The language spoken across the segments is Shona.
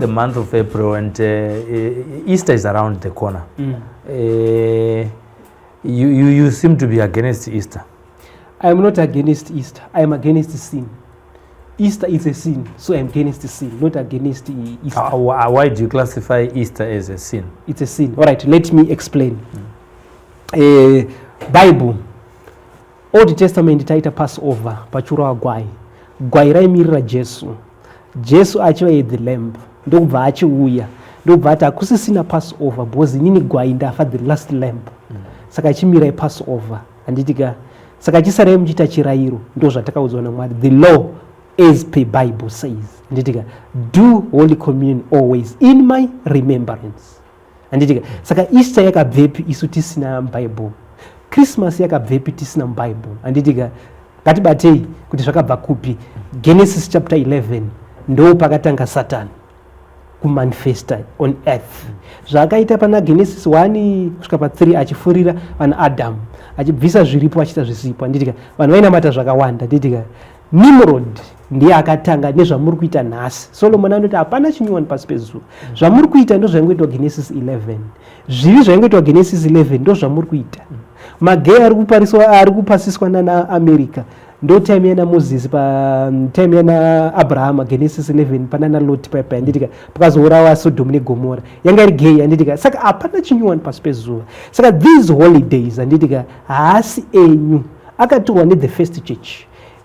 The month of April, and Easter is around the corner. You seem to be against Easter. I am not against Easter. I am against sin. Easter is a sin, so I am against sin, not against Easter. Why do you classify Easter as a sin? It's a sin. All right, let me explain. Bible, Old Testament taita Passover, pachura gwai. Gwai raimirira Jesu. Jesu achiva the lamb. Ndobva achiuya. Ndobva ati hakusisina Passover because nini gwai ndafa the last lamb. Saka achimira Passover. Anditika saka chisara muchita chirayiro ndo zvatakaudzwa naMwari. The law as per Bible says. Anditika do holy communion always in my remembrance. Anditika saka Easter yakabvepi isu tisina Bible. Christmas yakabvepi tisina Bible. Anditika ngatibatei kuti zvakabva kupi. Genesis chapter 11 ndo pakatanga Satan kumanifesta on earth. Zvakaita pana Genesis 1 kusvika pa 3 achifurira pana Adam achibvisa zviripo achita zvisipo. Anditika vanhu vainamata zvakawanda. Anditika Nimrod ndiye akatanga nezvamuri kuita nhasi. Solomon anoti hapana chinyuwani pasi pezuva. Zvamuri kuita ndo zvaingoitwa Genesis 11. Zvivi zvaingoitwa Genesis 11 ndo zvamuri kuita. Magei ari kupasiswa nana America ndo time yana Moses pa time yana Abraham Genesis 11 panana Lot papa. Anditika pakazourawa Sodom neGomora yanga iri gay. Anditika saka hapana chinyuwani pasi pezuva. Saka these holidays anditika haasi enyu akatorwa the first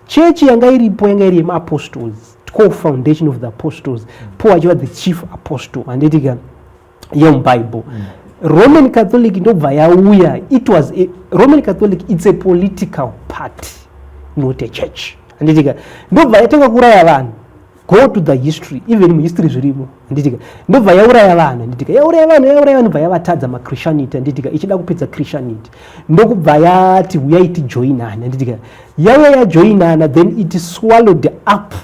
church yanga iripo yanga iri apostles, co-foundation of the apostles. Paul achiva the chief apostle. Anditika Bible. Roman Catholic ndobva yauya. It was a Roman Catholic, it's a political party, not a church. Anditika ndobva yatanga kuraya vanhu. Go to the history, even in history zvirimo. Anditika ndobva yauraya vanhu. Anditika yauraya vanhu bva yavatadza maChristianity. Anditika ichida kupedza Christianity ndokubva yati uyai tijoinane. Anditika yauya yajoinana, then it swallowed up,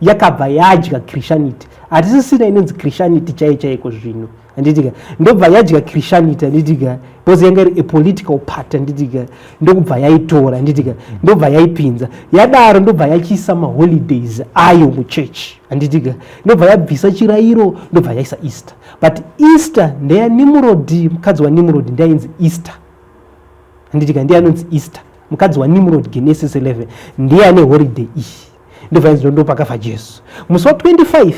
yakabva yadya Christianity. Hatisisina inonzi Christianity chaiko zvino. Anditika ndobva yadya Christianity. Anditika because yanga iri a political party. Anditika ndokubva yaitora. Anditika ndobva yaipinza yadaro ndobva yachiisa maholidays ayo muchurch. Anditika ndobva yabvisa chirayiro ndobva yaisa Easter. But Easter ndeya Nimrod, mukadzi waNimrod ndainzi Easter. Anditika ndiye anonzi Easter. Mukadzi waNimrod Genesis 11 ndiye ane holiday iyi. Ndobva yanzi ndo pakafa Jesu. Musi wa 25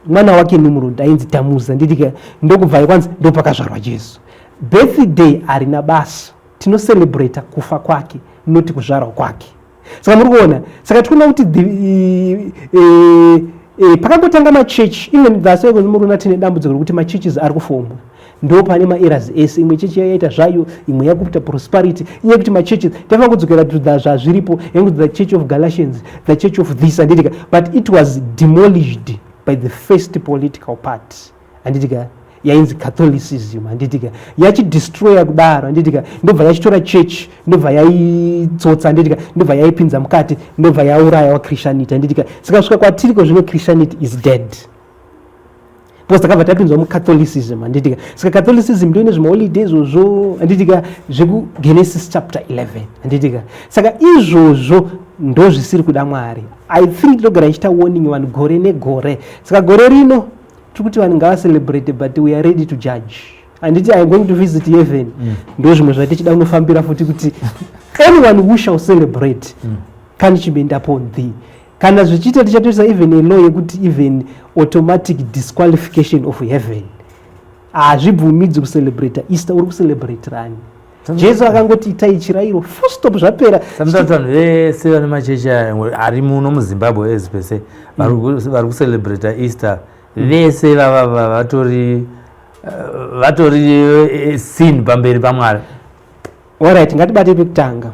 mwana wake Nimrod ainzi Tamuzi. Anditika ndokubva kwanzi ndo pakazvarwa Jesu. Birthday arina basa, tino celebrate kufa kwake noti kuzvarwa kwake. Saka muri kuona, saka tikuona kuti pakangotanga machurch, even that's why muri tine dambudziko kuti machurches ari kufomwa. Ndo pane maeras ese, imwe church yaita zvayo, imwe yakuita prosperity. Iye kuti machurches tava kudzokera zvazviripo, yangu the church of Galatians, the church of this. Anditika but it was demolished by the first political party. Anditika yainzi Catholicism. Anditika yachidestroya kudaro. Anditika ndobva yachitora church ndobva yaitsotsa. Anditika ndobva yaipinza mukati ndobva yauraya waChristianity. Anditika saka svika kwatiriko zvino Christianity is dead because takabva tapinzwa muCatholicism. Anditika saka Catholicism ndio ine zvimaholidays izvozvo. Anditika zveku Genesis chapter 11. Anditika saka izvozvo ndo zvisiri kuda Mwari. I think ndogara ichita warning vanhu gore negore. Saka gore rino kuti vanhu ngava celebrate, but we are ready to judge. Anditi I am going to visit heaven. Ndo zvimwe zvatichida kunofambira futi kuti anyone who shall celebrate punishment upon thee. Kana zvichita tichatoisa even a law yekuti even automatic disqualification of heaven. Hazvibvumidzi kucelebrate Easter. Uri kucelebrate rani? Jesu akangoti itai chirayiro full stop zvapera. Sometimes vanhu vese vane machechi ari muno muZimbabwe ezipese vari kucelebrate Easter vese vava vatori sin pamberi paMwari. Alright, ngatibate pekutanga.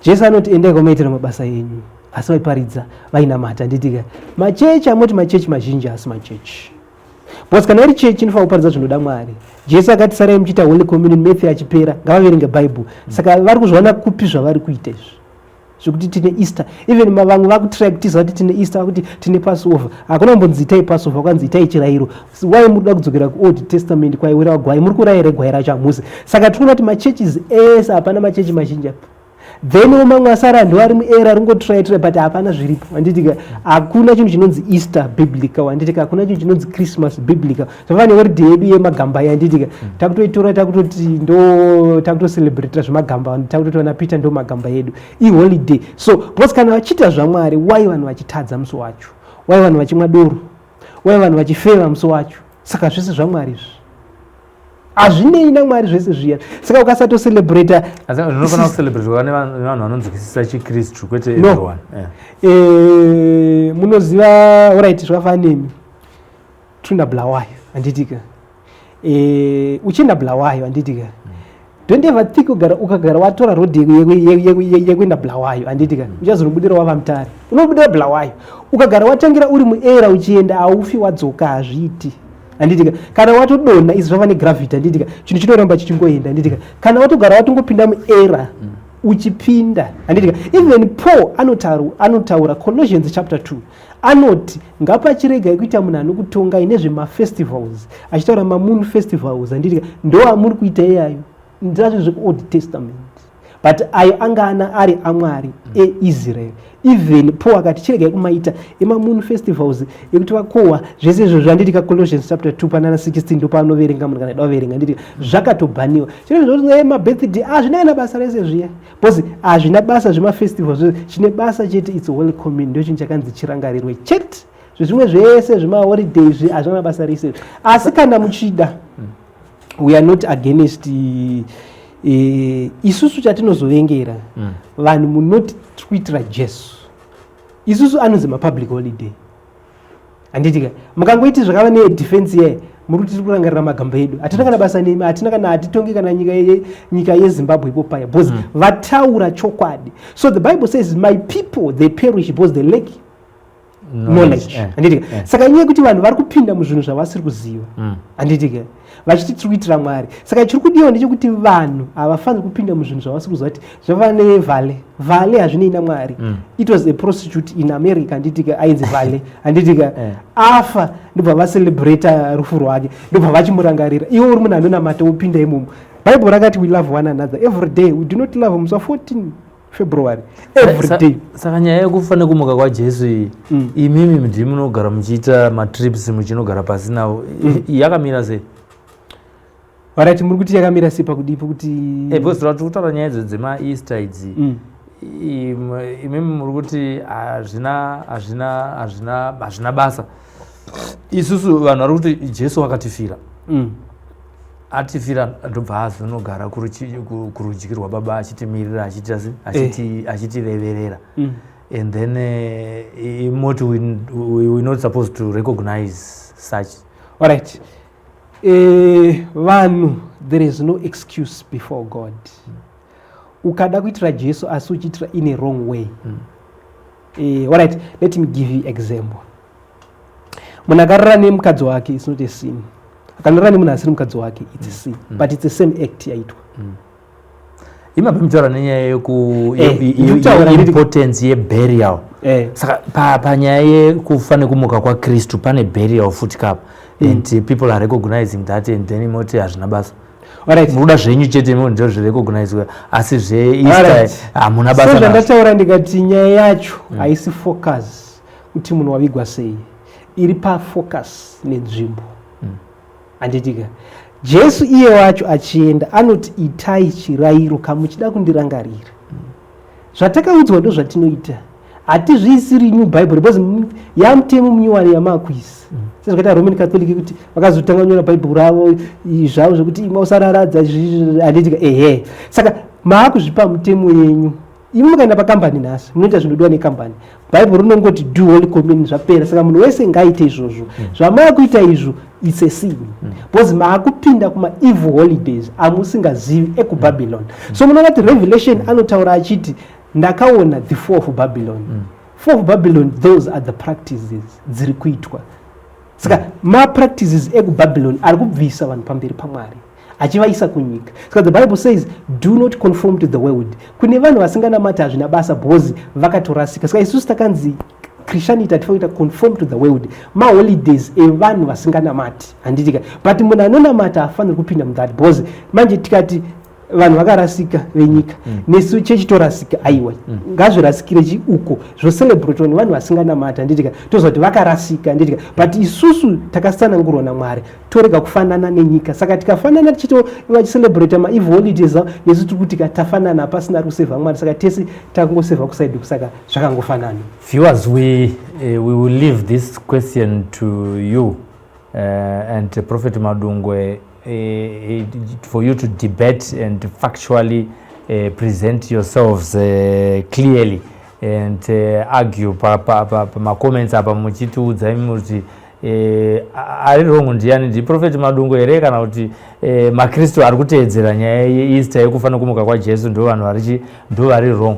Jesu anoti endai kumaitira mabasa enyu asi vaiparidza vainamata. Anditika machechi amoti machechi mazhinji asi machechi. Because kana iri chechi inofanira kuparidza zvinoda Mwari. Jesu akati sarai muchiita holy communion, Matthew achipera ngavaverenge Bible. Saka vari kuzviona kupi zvavari kuita izvi. Zvekuti tine Easter, even vamwe vakutractiza kuti tine Easter, vakuti tine Passover. Hakuna kumbonzi itai Passover, kwanzi itai chirayiro. Why muri kuda kudzokera kuOld Testament kwaiwira gwai, muri kurayira gwai racho hamusi. Saka tinoona kuti machurches ese hapana machechi mazhinji apa. then mamwe asara ndo ari muera ringotraitira but hapana zviripo handitika hakuna chinhu chinonzi Easter biblical handitika hakuna chinhu chinonzi Christmas biblical zvafana neholiday yedu yemagamba yanditika takutoitora takutoti ndo takutocelebrata zvemagamba takutoti vana Peter ndo magamba yedu iholiday. So because kana vachiita zvamwari wai vanhu vachitadza musi wacho, wai vanhu vachimwa doro, wai vanhu vachifeva musi wacho, saka zvese zvamwari izvi hazvinei naMwari zvese zviya. Saka ukasatocelebrata zvinofana kucelebrata nevanhu vanonzwisisa chiKristu kwete everyone. Munoziva alright zvakafanana nemi tunda Bulawayo handitika uchienda Bulawayo handitika don't ever think ukagara watora road yekuenda Bulawayo handitika uchazonobudira wava Mutare unobudira Bulawayo ukagara watangira uri muera uchienda haufi wadzoka hazviiti handitika. Kana watodonha izvi zvava negravity handitika chinhu chinoramba chichingoenda handitika. Kana watogara watongopinda muera uchipinda handitika. Even Paul anotaura Colossians chapter 2 anoti ngapachiregai kuita munhu anokutongai nezvemafestivals achitaura mamoon festivals handitika ndo amuri kuita iyayo ndazvo zveold testament but ayo angana ari aMwari eIsrael. Even Paul akati chiregai kumaita emamoon festivals ekuti vakohwa zvese izvo zvanditika Colossians chapter 2 panana 16 ndo paanoverenga munhu kana da kuverenga handitika zvakatobhaniwa. Chino zvozvinga mabirthday hazvina kana basa rese zviya because hazvina basa zvemafestivals chine basa chete it's holy communion ndo chinhu chakanzi chirangarirwe chete. Zvimwe zvese zvemaholidays hazvina basa rese asi kana muchida we are not against isusu chatinozovengera vanhu munoti tikuitira Jesu isusu anonzi mapublic holiday handitika mukangoiti zvakava nedefense yaye muri kuti tiri kurangarira magamba edu hatina kana basa nemi hatina kana hatitongi kana nyika yeZimbabwe ipo paya because vataura chokwadi. So the Bible says my people they perish because they lack knowledge handitika. Saka inyaya kuti vanhu vari kupinda muzvinhu zvavasiri kuziva handitika vachiti tiri kuitira Mwari. Saka chiri kudiwa ndechekuti vanhu havafaniri kupinda muzvinhu zvavasiri kuziva kuti zvava nevale hazvinei naMwari. It was a prostitute in America handitika ainzi Vale handitika afa ndobva vacelebrata rufu rwake ndobva vachimurangarira iwo uri munhu anonamata wopinda imomo. Bible rakati we love one another every day, we do not love musi wa 14 February every day. Saka nyaya yekufanira kumuka kwaJesu iyi imimi ndimi munogara muchiita matrips muchinogara pasi nawo yakamira sei? Alright, muri kuti yakamira sei pakudipo kuti because tiri kutaura nyaya idzo dzemaEaster idzi imimi muri kuti hazvina basa. Isusu vanhu vari kuti Jesu akatifira atifira ndobva azonogara kurudyi rwaBaba achitimirira achitireverera and then moti we're not supposed to recognize such. Alright, vanhu there is no excuse before God. Ukada kuitira Jesu asi uchiitira in a wrong way. Alright, let me give you example. Munhu akarara nemukadzi wake it's not a sin. Akanora nemunhu asiri mukadzi wake it's a sin but it's the same act yaitwa. Imapo mutaura nenyaya yeimportance yeburial. Saka panyaya yekufanira kumuka kwaKristu pane burial futi kapo and people are recognizing that and then moti hazvina basa. Munoda zvenyu chete munhu ndo zvirecognizwa asi zveEaster hamuna basa. So zvandataura ndikati nyaya yacho haisi focus kuti munhu wavigwa sei, iri pafocus nenzvimbo handitika. Jesu iye wacho achienda anoti itai chirayiro kamuchida kundirangarira. Zvatakaudzwa ndo zvatinoita hatizviisiri new Bible because yamutemo munyowani yamakuisa sezvakaita Roman Catholic kuti vakazotanga kunyora Bible ravo zvavo zvekuti mausararadza handitika saka maakuzvipa mutemo yenyu. Imi mukaenda pakambani nhasi munoita zvinodiwa nekambani Bible rinongoti do holy communion zvapera. Saka munhu wese ngaaite izvozvo zvamaakuita izvo it's a sin because maakupinda kuma evil holidays amusingazivi ekuBabylon. So munoona kuti Revelation anotaura achiti ndakaona the four of Babylon. Four of Babylon, those are the practices dziri kuitwa. Saka ma-practices ekuBabylon ari kubvisa vanhu pamberi paMwari achivaisa kunyika. Saka the Bible says do not conform to the world. Kune vanhu vasinganamata hazvina basa bhozi vakatorasika. Saka isusu takanzi Christianity hatifanira conform to the world. Ma-holidays evanhu vasinganamati handitika but munhu anonamata hafaniri kupinda muthat bhozi. Manje tikati vanhu vakarasika venyika nesu chechi torasika aiwa ngazvirasikire uko zvocelebrate nevanhu vasinganamata nditika toziva kuti vakarasika nditika but isusu takasanangurwa naMwari torega kufanana nenyika saka tikafanana tichitocelebrate maeve holidays nesu tiri kuti tafanana pasina kusevha Mwari saka tese takungosevha kusaidi kusaka zvakangofanana. Viewers, we will leave this question to you and Prophet Madungwe for you to debate and factually present yourselves clearly and argue pamacomments apa muchitiudza imi kuti ari wrong ndiani, ndi Prophet Madungwe here kana kuti makristu ari kuteedzera nyaya yeEaster yekufana kumuka kwaJesu ndo vanhu vari wrong.